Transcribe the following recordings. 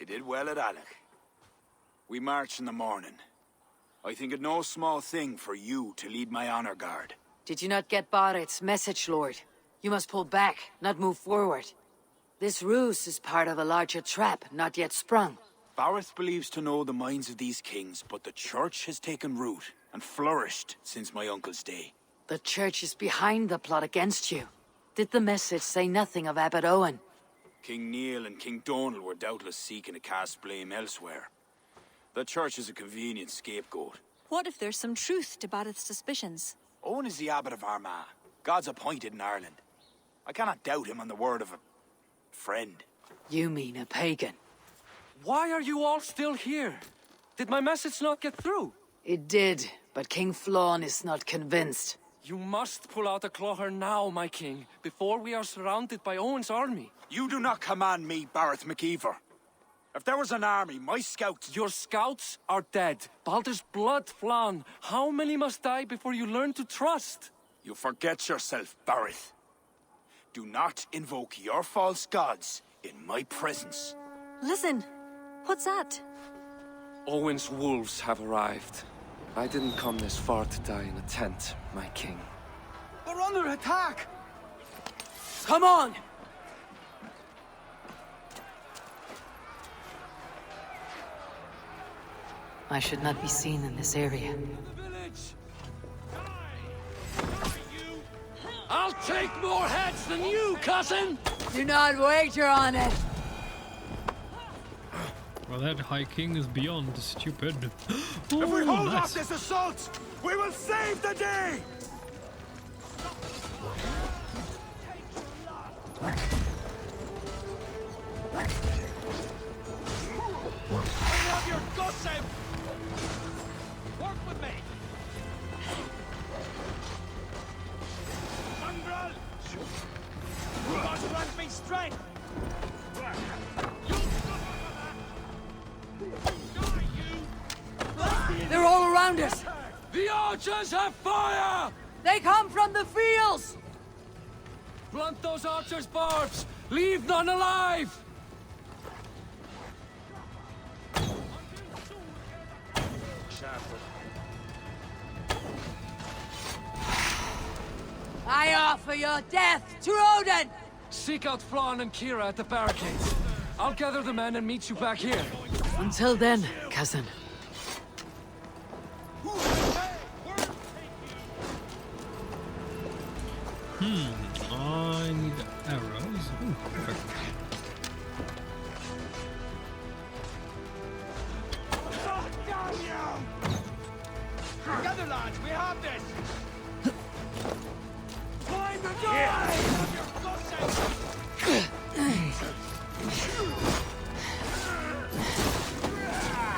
did well at Alec. We march in the morning. I think it no small thing for you to lead my honor guard. Did you not get Barrett's message, Lord? You must pull back, not move forward. This ruse is part of a larger trap, not yet sprung. Barrett believes to know the minds of these kings, but the church has taken root and flourished since my uncle's day. The church is behind the plot against you. Did the message say nothing of Abbot Owen? King Neil and King Donald were doubtless seeking to cast blame elsewhere. The church is a convenient scapegoat. What if there's some truth to Barrett's suspicions? Owen is the Abbot of Armagh, God's appointed in Ireland. I cannot doubt him on the word of a friend. You mean a pagan? Why are you all still here? Did my message not get through? It did, but King Flann is not convinced. You must pull out the clawher now, my king, before we are surrounded by Owen's army. You do not command me, Barrett McKeever. If there was an army, my scouts... Your scouts are dead. Balder's blood, Flann. How many must die before you learn to trust? You forget yourself, Barrett. Do not invoke your false gods in my presence. Listen, what's that? Owen's wolves have arrived. I didn't come this far to die in a tent, my king. We're under attack! Come on! I should not be seen in this area. I'll take more heads than you, cousin! Do not wager on it! Well, that High King is beyond stupid. If we hold off this assault, we will save the day! Have your guts out! Work with me! Mongrel! You must grant me strength! They're all around us! The archers have fire! They come from the fields! Blunt those archers' barbs! Leave none alive! I offer your death to Odin! Seek out Flann and Kira at the barricades. I'll gather the men and meet you back here. Until then, cousin. I need arrows. Ooh, perfect. Together, lads, we have this! Find the guy! Have your guts out!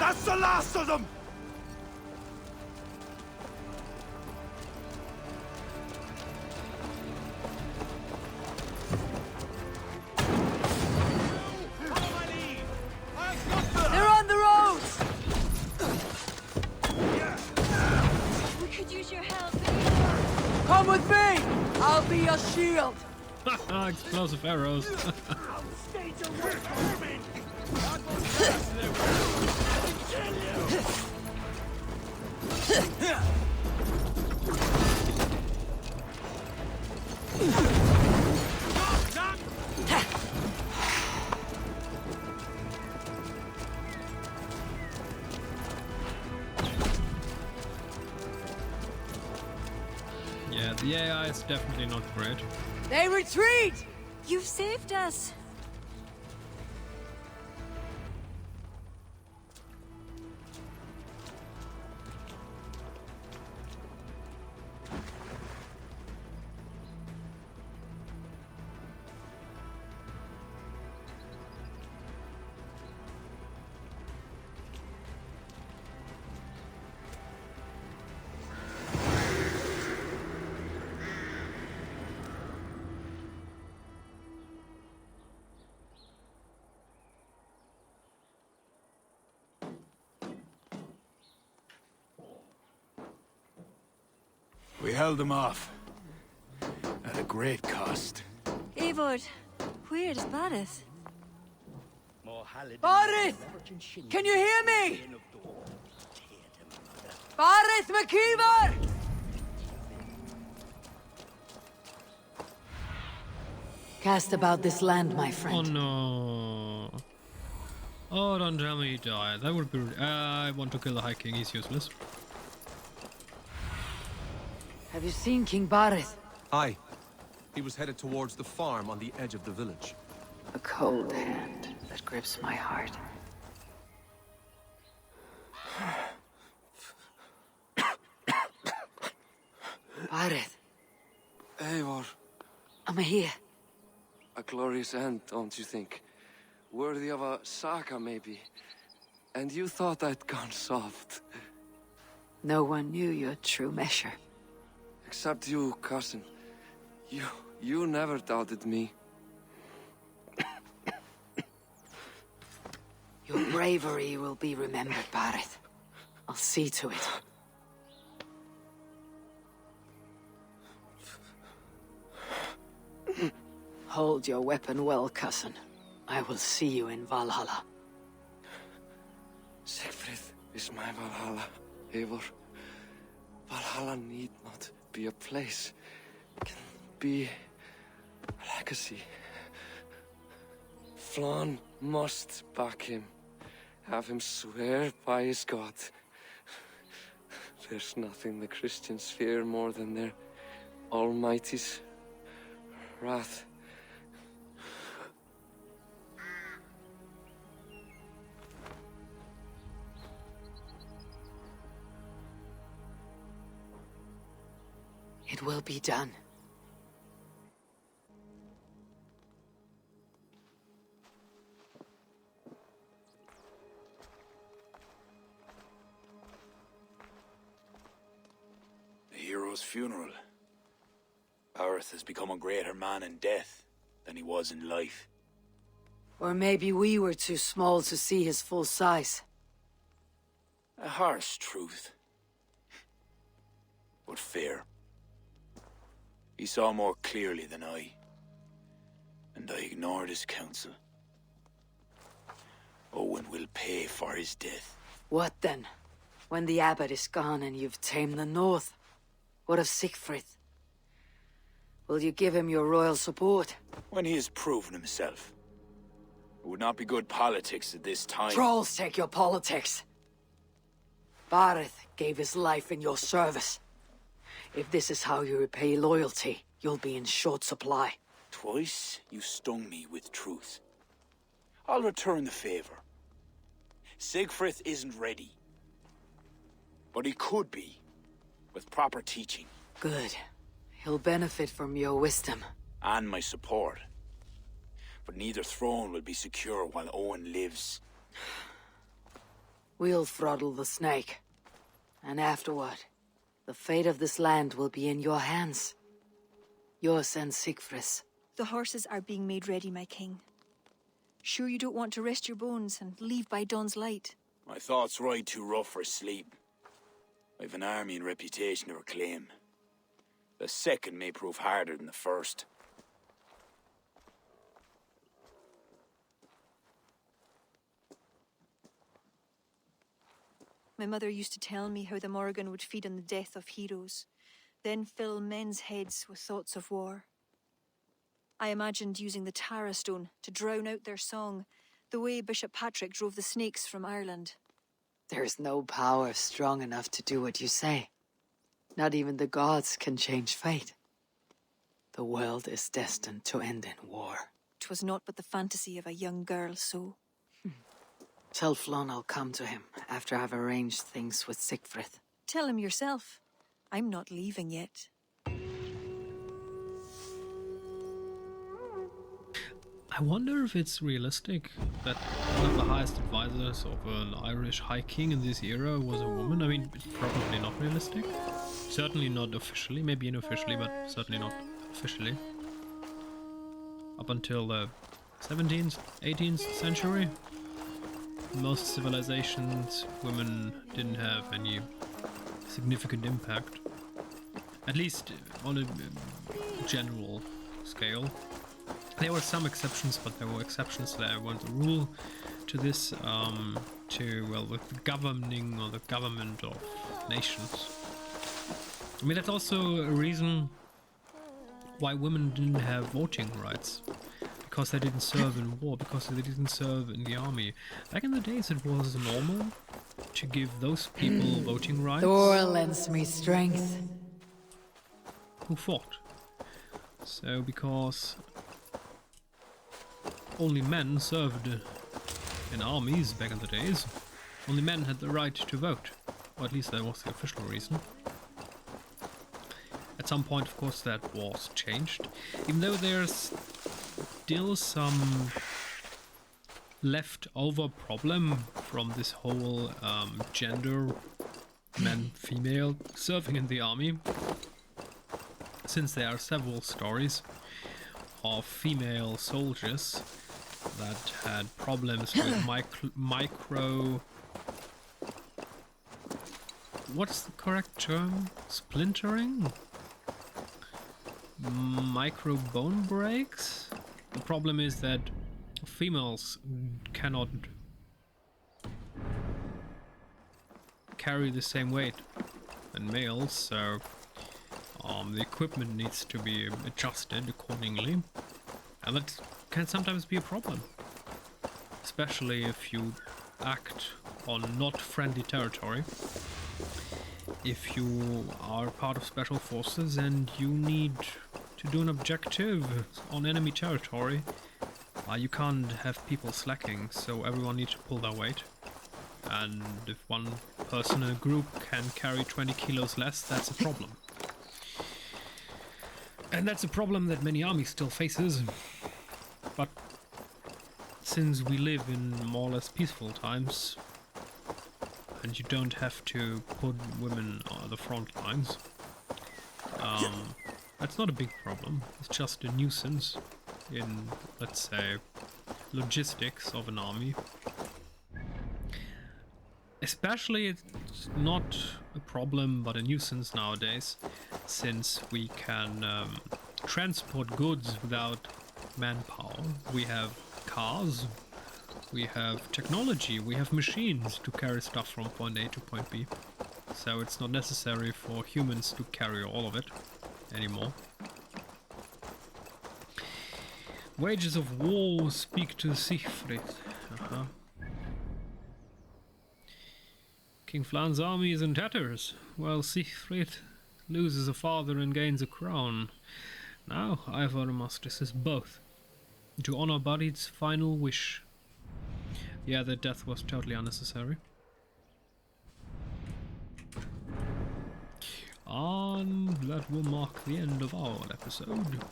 That's the last of them! They're on the roads! We could use your help. Come with me! I'll be your shield! Explosive arrows. Yeah, the AI is definitely not great. They retreat! You've saved us. We held them off. At a great cost. Eivor, where is Barrett? Barith! Can you hear me? Barith McKeever! Cast about this land, my Oh friend. no. Oh, don't tell me he died. That would be rude. I want to kill the High King. He's useless. Have you seen King Barith? Aye. He was headed towards the farm on the edge of the village. A cold hand that grips my heart. Barith, Eivor, I'm here. a glorious end, don't you think? Worthy of a saga, maybe. And you thought I'd gone soft. No one knew your true measure. Except you, cousin. You never doubted me. Your bravery will be remembered, Barith. I'll see to it. Hold your weapon well, cousin. I will see you in Valhalla. Siegfried is my Valhalla, Eivor. Valhalla need not be a place. It can be a legacy. Flann must back him. Have him swear by his God. There's nothing the Christians fear more than their Almighty's wrath. It will be done. The hero's funeral. Barith has become a greater man in death than he was in life. Or maybe we were too small to see his full size. A harsh truth, but fair. He saw more clearly than I, and I ignored his counsel. Owen will pay for his death. What then? When the abbot is gone and you've tamed the north? What of Siegfried? Will you give him your royal support? When he has proven himself. It would not be good politics at this time. Trolls take your politics. Barith gave his life in your service. If this is how you repay loyalty, you'll be in short supply. Twice you stung me with truth. I'll return the favor. Siegfried isn't ready. But he could be, with proper teaching. Good. He'll benefit from your wisdom. And my support. But neither throne will be secure while Owen lives. We'll throttle the snake. And afterward, the fate of this land will be in your hands. Yours and Siegfried's. The horses are being made ready, my king. Sure you don't want to rest your bones and leave by dawn's light? My thoughts ride too rough for sleep. I've an army and reputation to reclaim. The second may prove harder than the first. My mother used to tell me how the Morrigan would feed on the death of heroes, then fill men's heads with thoughts of war. I imagined using the Tara Stone to drown out their song, the way Bishop Patrick drove the snakes from Ireland. There's no power strong enough to do what you say. Not even the gods can change fate. The world is destined to end in war. 'Twas not but the fantasy of a young girl, so... Tell Flann I'll come to him after I've arranged things with Siegfried. Tell him yourself. I'm not leaving yet. I wonder if it's realistic that one of the highest advisors of an Irish High King in this era was a woman. I mean, it's probably not realistic. Certainly not officially, maybe unofficially, but certainly not officially. Up until the 17th, 18th century, most civilizations, women didn't have any significant impact. At least on a general scale. There were some exceptions, but there were exceptions that weren't the rule to this, with the governing or the government of nations. I mean, that's also a reason why women didn't have voting rights. Because they didn't serve in war, because they didn't serve in the army. Back in the days it was normal to give those people voting rights. Thor lends me strength. Who fought. So because only men served in armies back in the days, only men had the right to vote. Or at least that was the official reason. At some point, of course, that was changed. Even though there's still some leftover problem from this whole gender, men, female, serving in the army. Since there are several stories of female soldiers that had problems with micro... What's the correct term? Splintering? Micro bone breaks? The problem is that females cannot carry the same weight than males, so the equipment needs to be adjusted accordingly, and that can sometimes be a problem, especially if you act on not friendly territory. If you are part of special forces and you need to do an objective on enemy territory, you can't have people slacking, so everyone needs to pull their weight. And if one person in a group can carry 20 kilos less, that's a problem. And that's a problem that many armies still faces. But since we live in more or less peaceful times, and you don't have to put women on the front lines, that's not a big problem. It's just a nuisance in, let's say, logistics of an army. Especially it's not a problem but a nuisance nowadays, since we can transport goods without manpower. We have cars, we have technology, we have machines to carry stuff from point A to point B. So it's not necessary for humans to carry all of it anymore. Wages of war speak to Siegfried. King Flan's army is in tatters, while Siegfried loses a father and gains a crown. Now Ivar must assist both, to honor Buddy's final wish. Yeah, their death was totally unnecessary. And that will mark the end of our episode.